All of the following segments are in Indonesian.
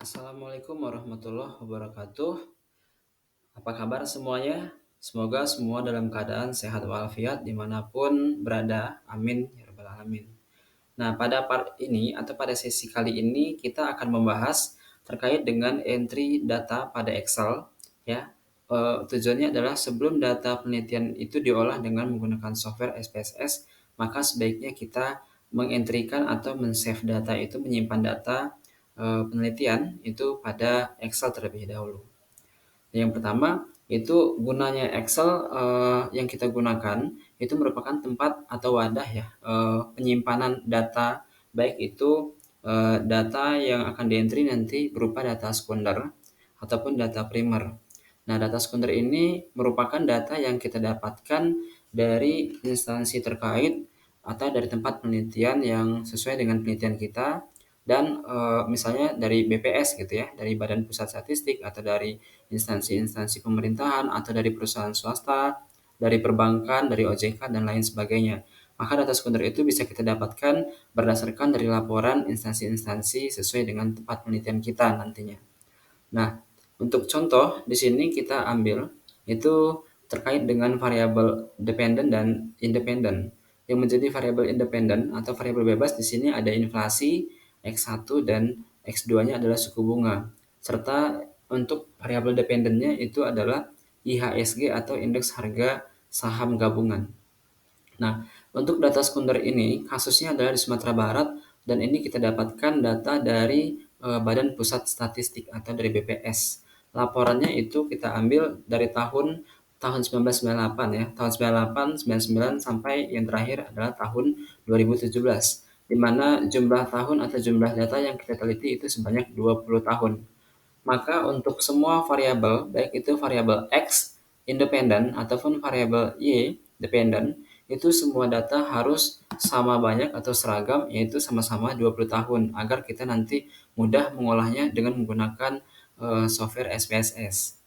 Assalamualaikum warahmatullahi wabarakatuh. Apa kabar semuanya? Semoga semua dalam keadaan sehat walafiat dimanapun berada. Amin ya rabbal alamin. Nah, pada part ini atau pada sesi kali ini kita akan membahas terkait dengan entry data pada Excel. Ya, tujuannya adalah sebelum data penelitian itu diolah dengan menggunakan software SPSS, maka sebaiknya kita mengentrikan atau men-save data itu, menyimpan data penelitian itu pada Excel terlebih dahulu. Yang pertama itu gunanya Excel yang kita gunakan itu merupakan tempat atau wadah ya penyimpanan data, baik itu data yang akan dientry nanti berupa data sekunder ataupun data primer. Nah, data sekunder ini merupakan data yang kita dapatkan dari instansi terkait atau dari tempat penelitian yang sesuai dengan penelitian kita, dan misalnya dari BPS gitu ya, dari Badan Pusat Statistik atau dari instansi-instansi pemerintahan atau dari perusahaan swasta, dari perbankan, dari OJK dan lain sebagainya. Maka data sekunder itu bisa kita dapatkan berdasarkan dari laporan instansi-instansi sesuai dengan tempat penelitian kita nantinya. Nah, untuk contoh di sini kita ambil itu terkait dengan variabel dependent dan independent. Yang menjadi variabel independent atau variabel bebas di sini ada inflasi, X1 dan X2-nya adalah suku bunga. Serta untuk variabel dependentnya itu adalah IHSG atau indeks harga saham gabungan. Nah, untuk data sekunder ini kasusnya adalah di Sumatera Barat, dan ini kita dapatkan data dari Badan Pusat Statistik atau dari BPS. Laporannya itu kita ambil dari tahun 1998 ya, tahun 98, 99 sampai yang terakhir adalah tahun 2017, di mana jumlah tahun atau jumlah data yang kita teliti itu sebanyak 20 tahun. Maka untuk semua variabel, baik itu variabel X independen ataupun variabel Y dependent, itu semua data harus sama banyak atau seragam, yaitu sama-sama 20 tahun, agar kita nanti mudah mengolahnya dengan menggunakan software SPSS.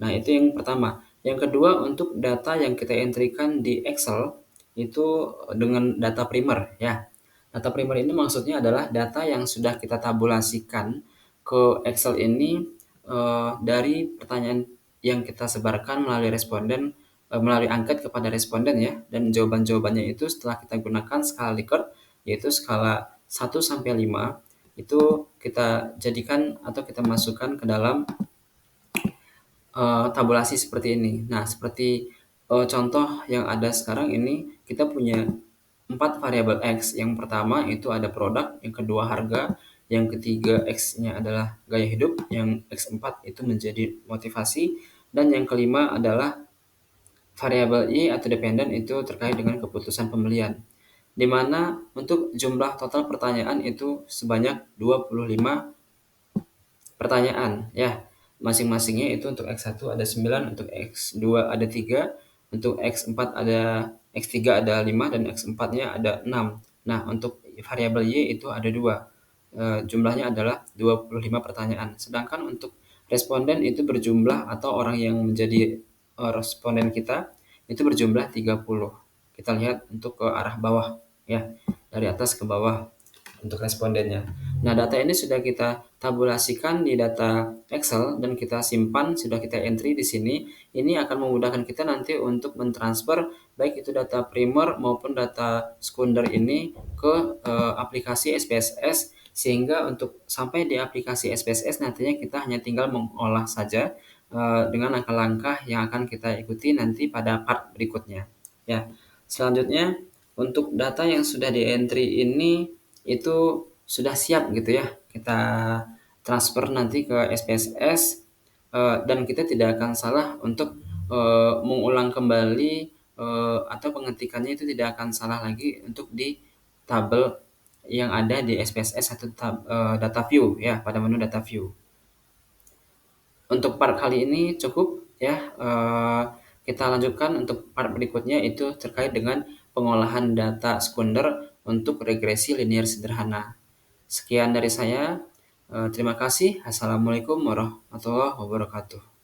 Nah, itu yang pertama. Yang kedua, untuk data yang kita entrykan di Excel itu dengan data primer ya. Data primer ini maksudnya adalah data yang sudah kita tabulasikan ke Excel ini dari pertanyaan yang kita sebarkan melalui responden, melalui angket kepada responden ya, dan jawaban-jawabannya itu setelah kita gunakan skala Likert, yaitu skala 1 sampai 5, itu kita jadikan atau kita masukkan ke dalam tabulasi seperti ini. Nah, seperti contoh yang ada sekarang ini, kita punya 4 variabel X. Yang pertama itu ada produk, yang kedua harga, yang ketiga X-nya adalah gaya hidup, yang X4 itu menjadi motivasi, dan yang kelima adalah variabel Y atau dependent itu terkait dengan keputusan pembelian. Di mana untuk jumlah total pertanyaan itu sebanyak 25 pertanyaan ya. Masing-masingnya itu untuk X1 ada 9, untuk X2 ada 3, untuk X4 ada X3 ada 5, dan X4-nya ada 6. Nah, untuk variabel Y itu ada 2. Jumlahnya adalah 25 pertanyaan. Sedangkan untuk responden itu berjumlah, atau orang yang menjadi responden kita itu berjumlah 30. Kita lihat untuk ke arah bawah ya, dari atas ke bawah untuk respondennya. Nah, data ini sudah kita tabulasikan di data Excel dan kita simpan, sudah kita entry di sini. Ini akan memudahkan kita nanti untuk mentransfer baik itu data primer maupun data sekunder ini ke aplikasi SPSS, sehingga untuk sampai di aplikasi SPSS nantinya kita hanya tinggal mengolah saja dengan langkah-langkah yang akan kita ikuti nanti pada part berikutnya. Ya, selanjutnya untuk data yang sudah di entry ini itu sudah siap gitu ya, kita transfer nanti ke SPSS, dan kita tidak akan salah untuk mengulang kembali atau pengetikannya itu tidak akan salah lagi untuk di tabel yang ada di SPSS atau data view ya, pada menu data view. Untuk part kali ini cukup ya, kita lanjutkan untuk part berikutnya itu terkait dengan pengolahan data sekunder untuk regresi linear sederhana. Sekian dari saya. Terima kasih. Assalamualaikum warahmatullahi wabarakatuh.